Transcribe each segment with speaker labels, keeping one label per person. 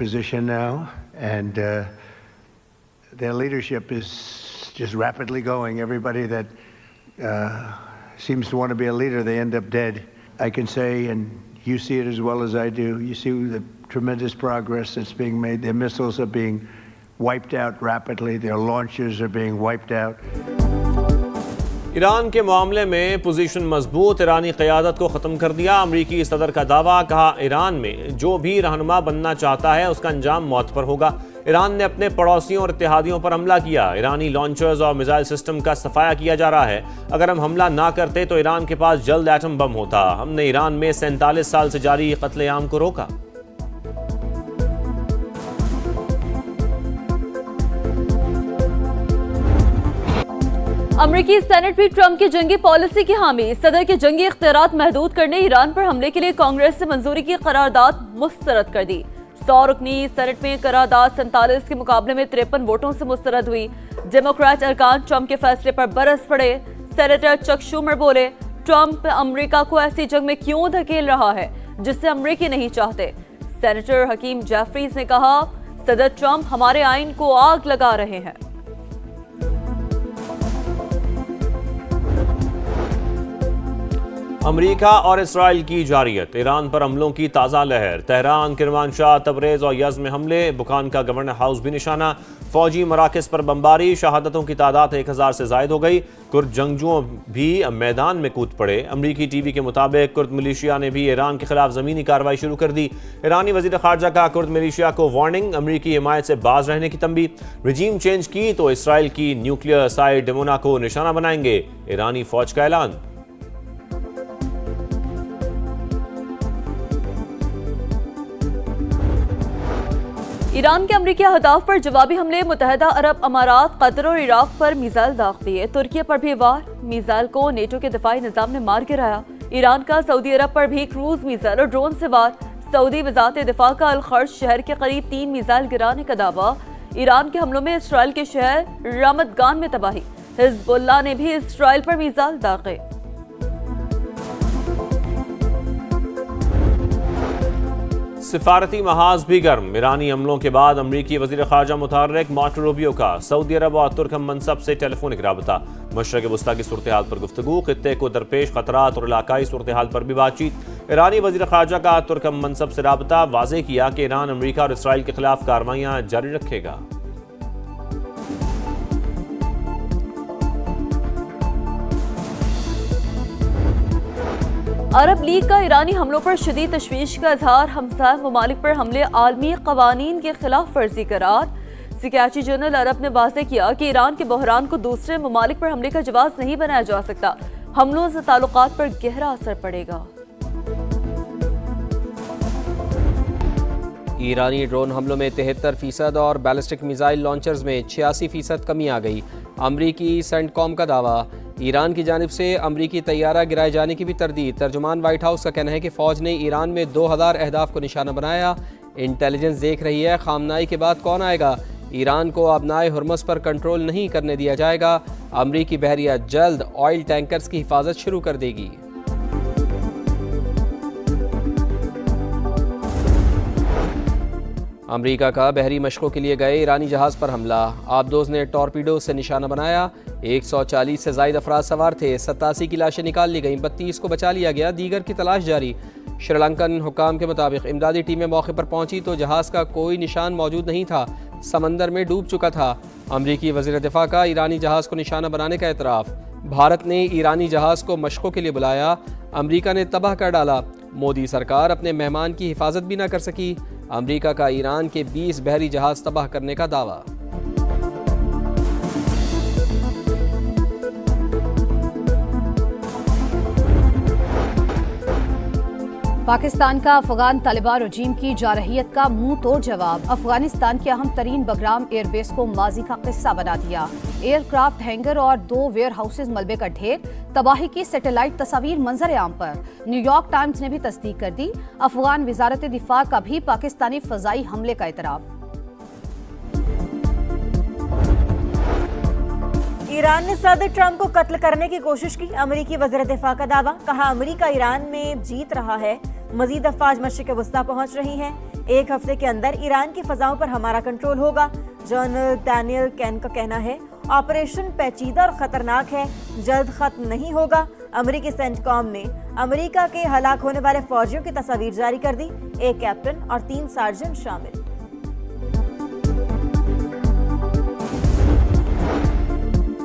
Speaker 1: position now, and their leadership is just rapidly going. Everybody that seems to want to be a leader, they end up dead. I can say, and you see it as well as I do, you see the tremendous progress that's being made. Their missiles are being wiped out rapidly. Their launchers are being wiped out.
Speaker 2: Iran के मामले में position मजबूत, ईरानी क़यादत को ख़त्म कर दिया। अमरीकी सदर का दावा, कहा ईरान में जो भी रहनुमा बनना चाहता है उसका अंजाम मौत पर होगा। ईरान ने अपने पड़ोसियों और इत्तेहादियों पर हमला किया। ईरानी लॉन्चर्स और मिसाइल सिस्टम का सफाया किया जा रहा है। अगर हम हमला ना करते तो ईरान के पास जल्द एटम बम होता। हमने ईरान में 47 साल से जारी कत्लेआम को रोका।
Speaker 3: अमरीकी सेनेट भी ट्रंप की जंगी पॉलिसी की हामी। सदर के जंगी इख्तियारात महदूद करने ईरान पर हमले के लिए कांग्रेस से मंजूरी की करारदाद मुस्तरद कर दी। 100 रुकनी सेनेट में करारदाद 47 के मुकाबले में 53 वोटों से मुस्तरद हुई। डेमोक्रेट अरकान ट्रंप के फैसले पर बरस पड़े। सेनेटर चक शूमर बोले, ट्रंप अमेरिका को ऐसी जंग में क्यों धकेल रहा है जिससे अमरीकी नहीं चाहते। सेनेटर हकीम जेफरीज ने कहा, सदर ट्रंप हमारे आइन को आग लगा रहे हैं।
Speaker 2: अमरीका और इसराइल की जारियत, ईरान पर हमलों की ताज़ा लहर। तेहरान, किरमानशाह, तबरेज़ और यज़्द में हमले। बुखान का गवर्नर हाउस भी निशाना। फौजी मराकज़ पर बमबारी। शहादतों की तादाद 1000 से ज़ायद हो गई। कुर्द जंगजुओं भी मैदान में कूद पड़े। अमरीकी टीवी के मुताबिक कुर्द मिलिशिया ने भी ईरान के खिलाफ ज़मीनी कार्रवाई शुरू कर दी। ईरानी वज़ीर ख़ारजा का कुर्द मिलिशिया को वार्निंग, अमरीकी हिमायत से बाज रहने की तंबी। रजीम चेंज की तो इसराइल की न्यूक्लियर साइट डिमोना को निशाना बनाएंगे। ईरानी फ़ौज का ऐलान।
Speaker 3: ईरान के अमरीकी अहदाफ पर जवाबी हमले। मुत्तहदा अरब अमारात, कतर और इराक पर मिसाइल दाग दिए। तुर्की पर भी वार। मिसाइल को नेटो के दिफाई निजाम ने मार गिराया। ईरान का सऊदी अरब पर भी क्रूज मिसाइल और ड्रोन से वार। सऊदी वजारत दिफा का अल-खर्ज शहर के करीब 3 मिसाइल गिराने का दावा। ईरान के हमलों में इसराइल के शहर रामदगान में तबाही। हिजबुल्लाह ने भी इसराइल पर मिसाइल दागे।
Speaker 2: सिफारती महाज भी गर्म। ईरानी हमलों के बाद अमरीकी वज़ीर ख़ारजा मुतहर्रिक मार्को रूबियो का सऊदी अरब और तुर्क मनसब से टेलीफोनिक राबता। मशरक़ वस्ता की सूरत हाल पर गुफ्तगू। खित्ते को दरपेश ख़तरात और इलाकाई सूरत हाल पर भी बातचीत। ईरानी वज़ीर ख़ारजा का तुर्क मनसब से राबता। वाज़ेह किया कि ईरान अमरीका और इसराइल के खिलाफ कार्रवाइयाँ जारी रखेगा।
Speaker 3: अरब लीग का ईरानी हमलों पर शदीद तशवीश का इजहार। हमसाय ममालिक पर हमले आलमी कवानीन के खिलाफ वर्जी करार। सिक्योरिटी जनरल अरब ने वाज़ेह किया कि ईरान के बहरान को दूसरे ममालिक पर हमले का जवाब नहीं बनाया जा सकता। हमलों से ताल्लुकात पर गहरा असर पड़ेगा।
Speaker 4: ईरानी ड्रोन हमलों में 73% और बैलिस्टिक मिसाइल लॉन्चर्स में 86% कमी आ गई। अमरीकी सेंटकॉम का दावा, ईरान की जानिब से अमरीकी तैयारा गिराए जाने की भी तरदीद। तर्जुमान वाइट हाउस का कहना है कि फ़ौज ने ईरान में 2000 अहदाफ को निशाना बनाया। इंटेलिजेंस देख रही है खामनाई के बाद कौन आएगा। ईरान को अबनाए हुर्मस पर कंट्रोल नहीं करने दिया जाएगा। अमरीकी बहरिया जल्द ऑयल टैंकर्स की हिफाजत शुरू कर देगी। अमरीका का बहरी मशकों के लिए गए ईरानी जहाज़ पर हमला। आबदोज ने टॉर्पीडो से निशाना बनाया। 140 से ज़ायद अफराद सवार थे। 87 की लाशें निकाल ली गईं। 32 को बचा लिया गया। दीगर की तलाश जारी। श्रीलंकन हुकाम के मुताबिक इमदादी टीमें मौके पर पहुंची तो जहाज़ का कोई निशान मौजूद नहीं था, समंदर में डूब चुका था। अमरीकी वज़ीर दिफा का ईरानी जहाज़ को निशाना बनाने का एतराफ़। भारत ने ईरानी जहाज़ को मशकों के लिए बुलाया। अमरीका ने तबाह कर डाला। मोदी सरकार अपने मेहमान की हिफाजत भी न कर सकी। अमरीका का ईरान के 20 बहरी जहाज़ तबाह करने का दावा।
Speaker 5: पाकिस्तान का अफगान तालिबान रजीम की जारहियत का मुंह तोड़ जवाब। अफगानिस्तान के अहम तरीन बगराम एयरबेस को माजी का किस्सा बना दिया। एयरक्राफ्ट हैंगर और 2 वेयर हाउसेज मलबे का ढेर। तबाही की सैटेलाइट तस्वीर मंजर आम पर। न्यूयॉर्क टाइम्स ने भी तस्दीक कर दी। अफगान वजारत दिफा का भी पाकिस्तानी फजाई हमले का एतराफ़।
Speaker 6: ईरान ने सदर ट्रंप को कत्ल करने की कोशिश की। अमरीकी वज़ीर दिफा का दावा। कहा, अमरीका ईरान में जीत रहा है। मजीद अफवाज मशरिक़ वस्ता पहुंच रही हैं। 1 हफ्ते के अंदर ईरान की फजाओं पर हमारा कंट्रोल होगा। जनरल डैनियल कैन का कहना है ऑपरेशन पेचीदा और खतरनाक है, जल्द खत्म नहीं होगा। अमेरिकी सेंटकॉम ने अमेरिका के हलाक होने वाले फौजियों की तस्वीर जारी कर दी, 1 कैप्टन और 3 सार्जेंट शामिल।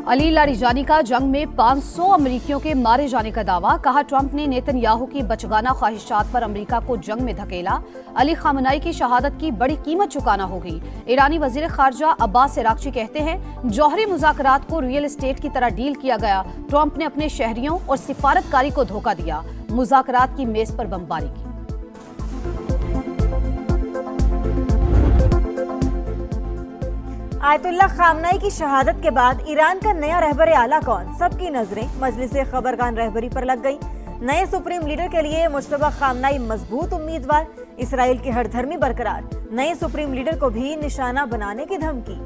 Speaker 5: अली लारिजानी का जंग में 500 अमेरिकियों के मारे जाने का दावा। कहा ट्रंप ने नेतन्याहू की बचगाना ख्वाहिशात पर अमेरिका को जंग में धकेला। अली खामनाई की शहादत की बड़ी कीमत चुकाना होगी। ईरानी वजीर खारजा अब्बास इराक्ची कहते हैं जौहरी मुज़ाकरात को रियल एस्टेट की तरह डील किया गया। ट्रंप ने अपने शहरियों और सिफारतकारी को धोखा दिया, मुज़ाकरात की मेज पर बमबारी की।
Speaker 6: आयतुल्लाह खामनाई की शहादत के बाद ईरान का नया रहबर आला कौन? सबकी नजरें मजलिस खबरगान रहबरी पर लग गई। नए सुप्रीम लीडर के लिए मुश्तबा खामनाई मजबूत उम्मीदवार, इसराइल की हरधर्मी बरकरार। नए सुप्रीम लीडर को भी निशाना बनाने की धमकी।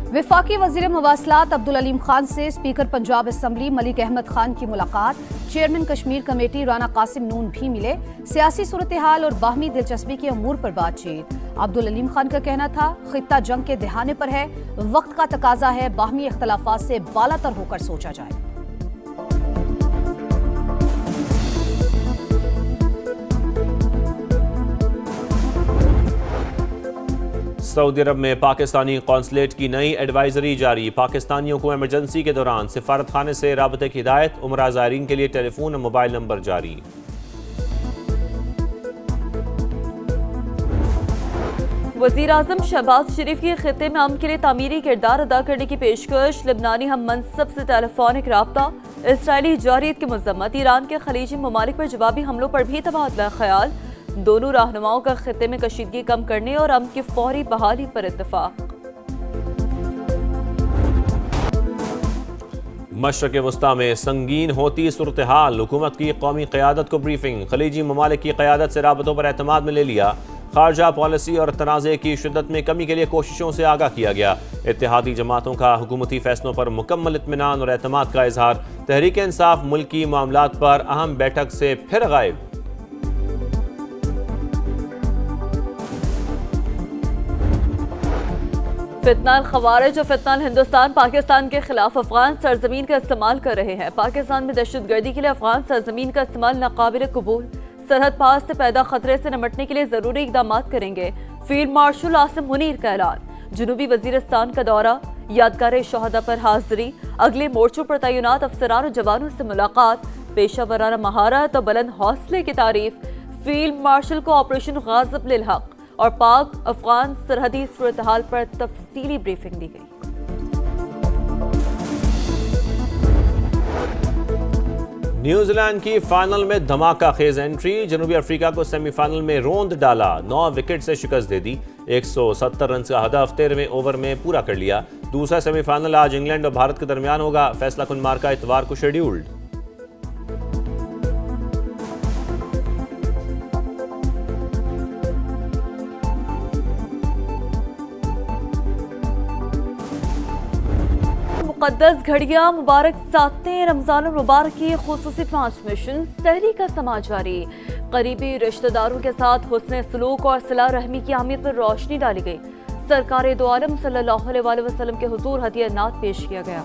Speaker 5: वफाकी वजीर मवासलात अब्दुल अलीम खान से स्पीकर पंजाब असम्बली मलिक अहमद खान की मुलाकात। चेयरमैन कश्मीर कमेटी राना कासिम नून भी मिले। सियासी सूरत हाल और बाहमी दिलचस्पी के अमूर पर बातचीत। अब्दुल अलीम खान का कहना था खित्ता जंग के दहाने पर है, वक्त का तकाजा है बाहमी इख्तलाफात से बालातर होकर सोचा जाए।
Speaker 2: सऊदी अरब में पाकिस्तानी कौंसलेट की नई एडवाइजरी जारी। पाकिस्तानियों को इमरजेंसी के दौरान सिफारत खाने से राबते की हिदायत। उमरा ज़ायरीन के लिए टेलीफोन और मोबाइल नंबर जारी।
Speaker 3: वज़ीर आज़म शहबाज शरीफ की खित्ते में अमन के लिए तामीरी किरदार अदा करने की पेशकश। लिबनानी हम मनसब से टेलीफोनिक राब्ता। इसराइली जारियत की मजम्मत। ईरान के खलीजी ममालिक पर जवाबी हमलों पर भी तबादला ख्याल। दोनों रहनुमाओं का खित्ते में कशीदगी कम करने और अमन की फौरी बहाली पर इत्तेफाक।
Speaker 2: मशरक़ वस्ता में संगीन होती सूरत हाल। हुकूमत की कौमी क़यादत को ब्रीफिंग। खलीजी ममालिक की क़यादत से राबतों पर एतमाद में ले लिया। खारजा पॉलिसी और तनाज़े की शिद्दत में कमी के लिए कोशिशों से आगाह किया गया। इत्तेहादी जमातों का हुकूमती फैसलों पर मुकम्मल इत्मीनान और एतमाद का इजहार। तहरीक इंसाफ मुल्की मामलात पर अहम बैठक से फिर गायब।
Speaker 3: फितनाल खवारिज और फितनाल हिंदुस्तान पाकिस्तान के खिलाफ अफगान सरजमीन का इस्तेमाल कर रहे हैं। पाकिस्तान में दहशतगर्दी के लिए अफगान सरजमीन का इस्तेमाल नाकाबिल कबूल। सरहद पास से पैदा खतरे से निपटने के लिए जरूरी इकदाम करेंगे। फील्ड मार्शल आसिम मुनीर का ऐलान। जनूबी वजीरिस्तान का दौरा। यादगार शहादा पर हाजिरी। अगले मोर्चों पर तैनात अफसरान और जवानों से मुलाकात। पेशा वराना महारत और बुलंद हौसले की तारीफ। फील्ड मार्शल को ऑपरेशन गाज़िब लिल हक और पाक अफगान सरहदी सूरत हाल पर तफसीली ब्रीफिंग दी गई।
Speaker 2: न्यूजीलैंड की फाइनल में धमाका खेज एंट्री। जनूबी अफ्रीका को सेमीफाइनल में रोंद डाला। 9 विकेट से शिकस्त दे दी। 170 रन का हदफ 13वें ओवर में पूरा कर लिया। दूसरा सेमीफाइनल आज इंग्लैंड और भारत के दरमियान होगा। फैसला कुन मार्का इतवार को शेड्यूल्ड।
Speaker 3: मुक़द्दस घड़ियां मुबारक सातें रमज़ान मुबारक की खुसूसी ट्रांसमिशन। सहरी का समा जारी। करीबी रिश्तेदारों के साथ हुस्न सलूक और सिला रहमी की अहमियत पर रोशनी डाली गई। सरकार दो आलम सल्लल्लाहु अलैहि वसल्लम के हुजूर हदिया नात पेश किया गया।